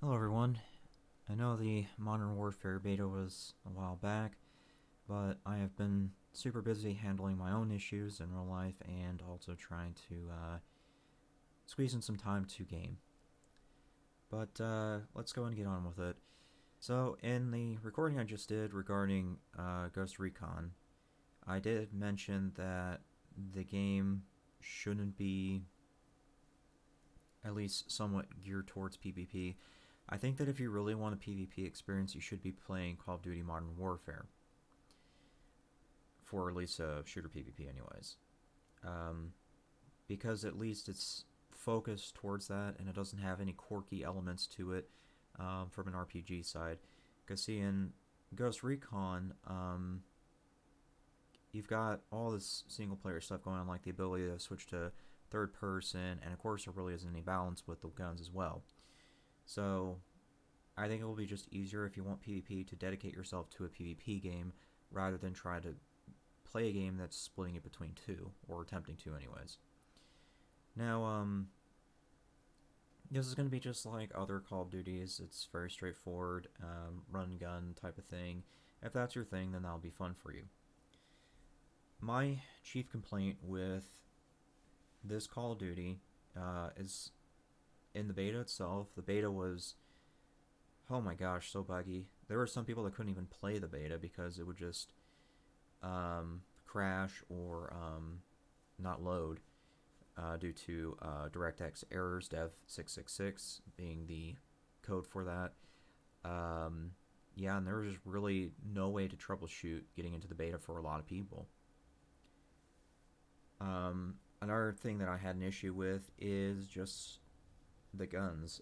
Hello everyone. I know the Modern Warfare beta was a while back, but I have been super busy handling my own issues in real life and also trying to squeeze in some time to game. But let's go and get on with it. So, in the recording I just did regarding Ghost Recon, I did mention that the game shouldn't be at least somewhat geared towards PvP. I think that if you really want a PvP experience, you should be playing Call of Duty Modern Warfare, for at least a shooter PvP, anyways. Um, because at least it's focused towards that and it doesn't have any quirky elements to it from an RPG side. Because, see, in Ghost Recon, you've got all this single player stuff going on, like the ability to switch to third person, and of course, there really isn't any balance with the guns as well. So, I think it will be just easier if you want PvP to dedicate yourself to a PvP game rather than try to play a game that's splitting it between two, or attempting to, anyways. Now, this is going to be just like other Call of Duties. It's very straightforward, run and gun type of thing. If that's your thing, then that'll be fun for you. My chief complaint with this Call of Duty is in the beta itself. The beta was, oh my gosh, so buggy. There were some people that couldn't even play the beta because it would just crash or not load due to DirectX errors, dev666 being the code for that. Um, yeah, and there was just really no way to troubleshoot getting into the beta for a lot of people. Another thing that I had an issue with is just the guns.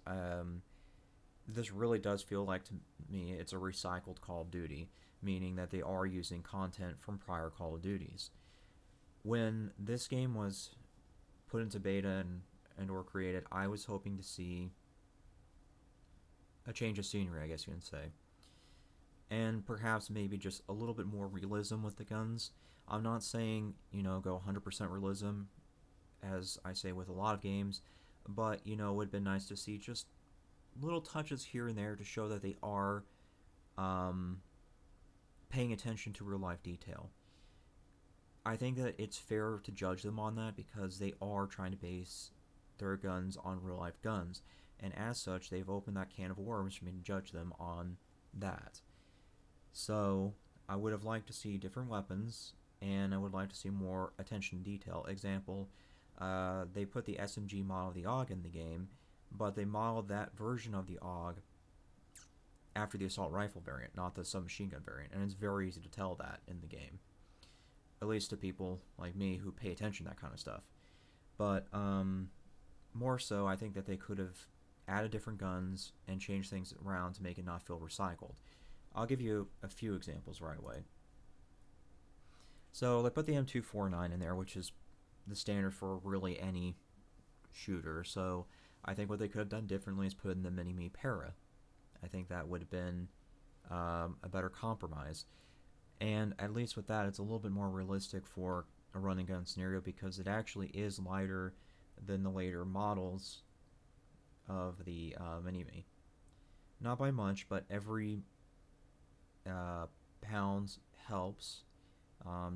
This really does feel like to me it's a recycled Call of Duty, meaning that they are using content from prior Call of Duties. When this game was put into beta and or created, I was hoping to see a change of scenery, I guess you can say, and perhaps maybe just a little bit more realism with the guns. I'm not saying go 100% realism, as I say with a lot of games, but it would have been nice to see just little touches here and there to show that they are um, paying attention to real life detail. I think that it's fair to judge them on that because they are trying to base their guns on real life guns, and as such, they've opened that can of worms for me to judge them on that. So, I would have liked to see different weapons, and I would like to see more attention to detail. Example, they put the SMG model of the AUG in the game, but they modeled that version of the AUG after the assault rifle variant, not the submachine gun variant, and it's very easy to tell that in the game, at least to people like me who pay attention to that kind of stuff. But more so, I think that they could have added different guns and changed things around to make it not feel recycled. I'll give you a few examples right away. So they put the M249 in there, which is the standard for really any shooter. So I think what they could have done differently is put in the Mini-Me Para. I think that would have been a better compromise. And at least with that, it's a little bit more realistic for a run and gun scenario because it actually is lighter than the later models of the Mini-Me. Not by much, but every pounds helps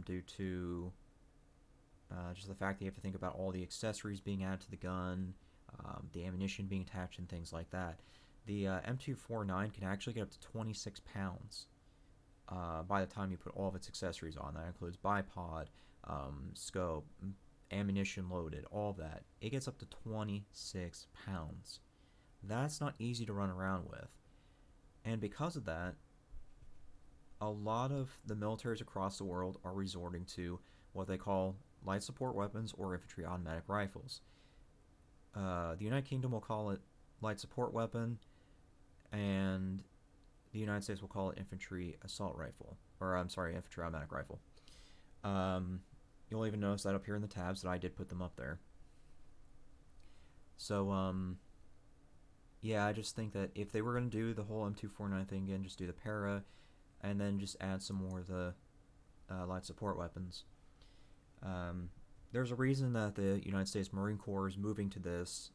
due to just the fact that you have to think about all the accessories being added to the gun, the ammunition being attached, and things like that. The M249 can actually get up to 26 pounds by the time you put all of its accessories on. That includes bipod, scope, ammunition loaded, all of that. It gets up to 26 pounds. That's not easy to run around with. And because of that, a lot of the militaries across the world are resorting to what they call light support weapons or infantry automatic rifles. The United Kingdom will call it light support weapon, and the United States will call it infantry assault rifle, or I'm sorry, infantry automatic rifle. Um, you'll even notice that up here in the tabs that I did put them up there. So, yeah, I just think that if they were going to do the whole M249 thing again, just do the para, and then just add some more of the light support weapons. There's a reason that the United States Marine Corps is moving to this,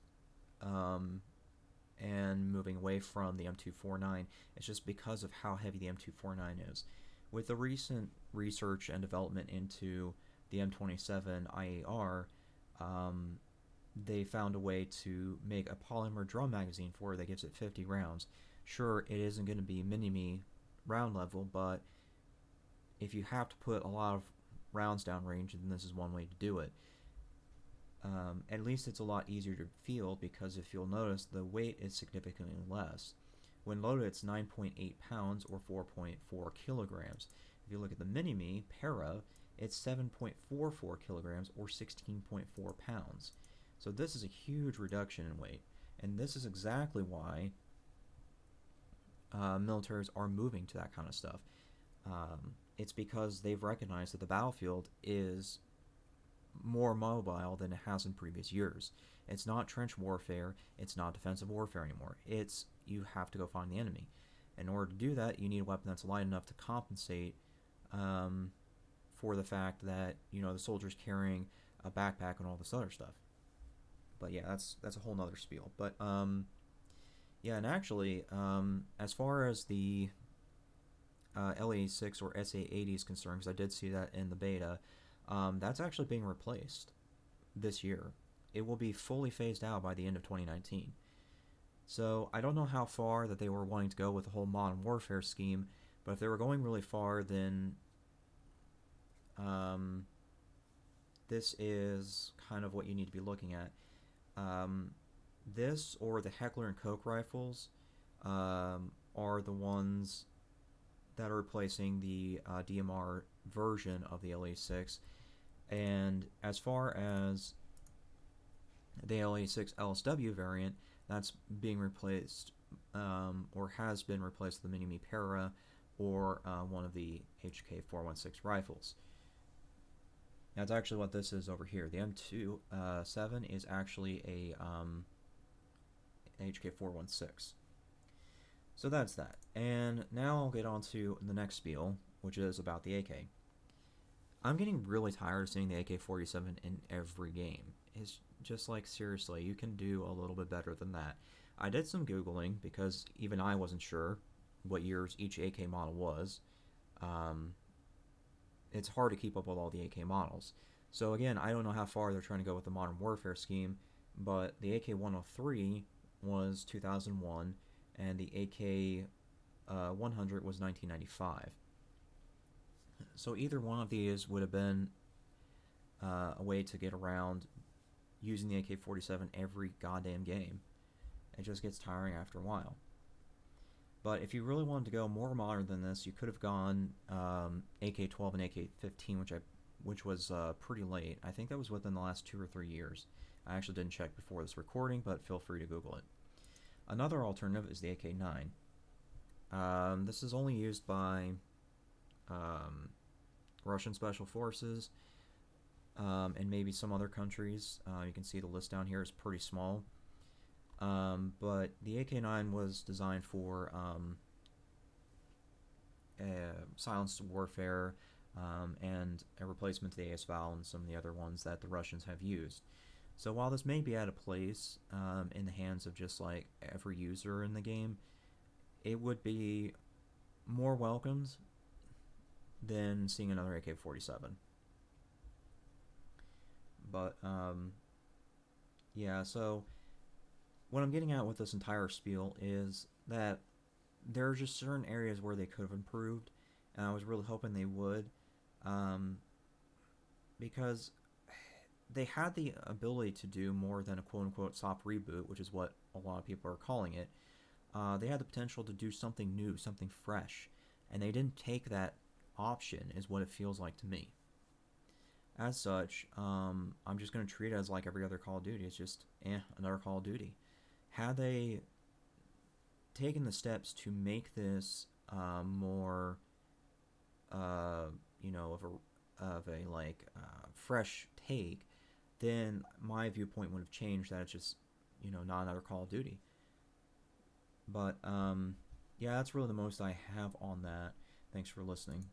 and moving away from the M249 is just because of how heavy the M249 is. With the recent research and development into the M27 IAR, they found a way to make a polymer drum magazine for it that gives it 50 rounds. Sure, it isn't going to be mini-me round level, but if you have to put a lot of rounds downrange, then this is one way to do it. At least it's a lot easier to field because if you'll notice, the weight is significantly less. When loaded, it's 9.8 pounds or 4.4 kilograms. If you look at the Mini-Me Para, it's 7.44 kilograms or 16.4 pounds. So this is a huge reduction in weight, and this is exactly why militaries are moving to that kind of stuff. It's because they've recognized that the battlefield is more mobile than it has in previous years. It's not trench warfare, it's not defensive warfare anymore. It's you have to go find the enemy. In order to do that, you need a weapon that's light enough to compensate for the fact that, you know, the soldier's carrying a backpack and all this other stuff. But yeah, that's a whole nother spiel. But yeah, and actually, as far as the LA6 or SA80 is concerned, because I did see that in the beta, that's actually being replaced this year. It will be fully phased out by the end of 2019. So I don't know how far that they were wanting to go with the whole Modern Warfare scheme, but if they were going really far, then this is kind of what you need to be looking at. This or the Heckler and Koch rifles are the ones that are replacing the DMR version of the LA6. And as far as the LA6 LSW variant, that's being replaced or has been replaced with the Mini-Me Para or one of the HK416 rifles. That's actually what this is over here. The M27 is actually a HK416. So that's that. And now I'll get on to the next spiel, which is about the AK. I'm getting really tired of seeing the AK-47 in every game. It's just like, seriously, you can do a little bit better than that. I did some Googling because even I wasn't sure what years each AK model was. It's hard to keep up with all the AK models. So again, I don't know how far they're trying to go with the Modern Warfare scheme, but the AK-103 was 2001, and the AK-100 was 1995. So either one of these would have been a way to get around using the AK-47 every goddamn game. It just gets tiring after a while. But if you really wanted to go more modern than this, you could have gone AK-12 and AK-15, which was pretty late. I think that was within the last 2 or 3 years. I actually didn't check before this recording, but feel free to Google it. Another alternative is the AK-9. This is only used by Russian Special Forces and maybe some other countries. You can see the list down here is pretty small. But the AK-9 was designed for silenced warfare and a replacement to the AS-VAL and some of the other ones that the Russians have used. So while this may be out of place in the hands of just like every user in the game, it would be more welcomed than seeing another AK-47. But yeah, so what I'm getting at with this entire spiel is that there are just certain areas where they could have improved, and I was really hoping they would, because they had the ability to do more than a quote-unquote soft reboot, which is what a lot of people are calling it. They had the potential to do something new, something fresh, and they didn't take that option, is what it feels like to me. As such, I'm just going to treat it as like every other Call of Duty. It's just, another Call of Duty. Had they taken the steps to make this more, you know, of a fresh take, then my viewpoint would have changed. That it's just, you know, not another Call of Duty. But yeah, that's really the most I have on that. Thanks for listening.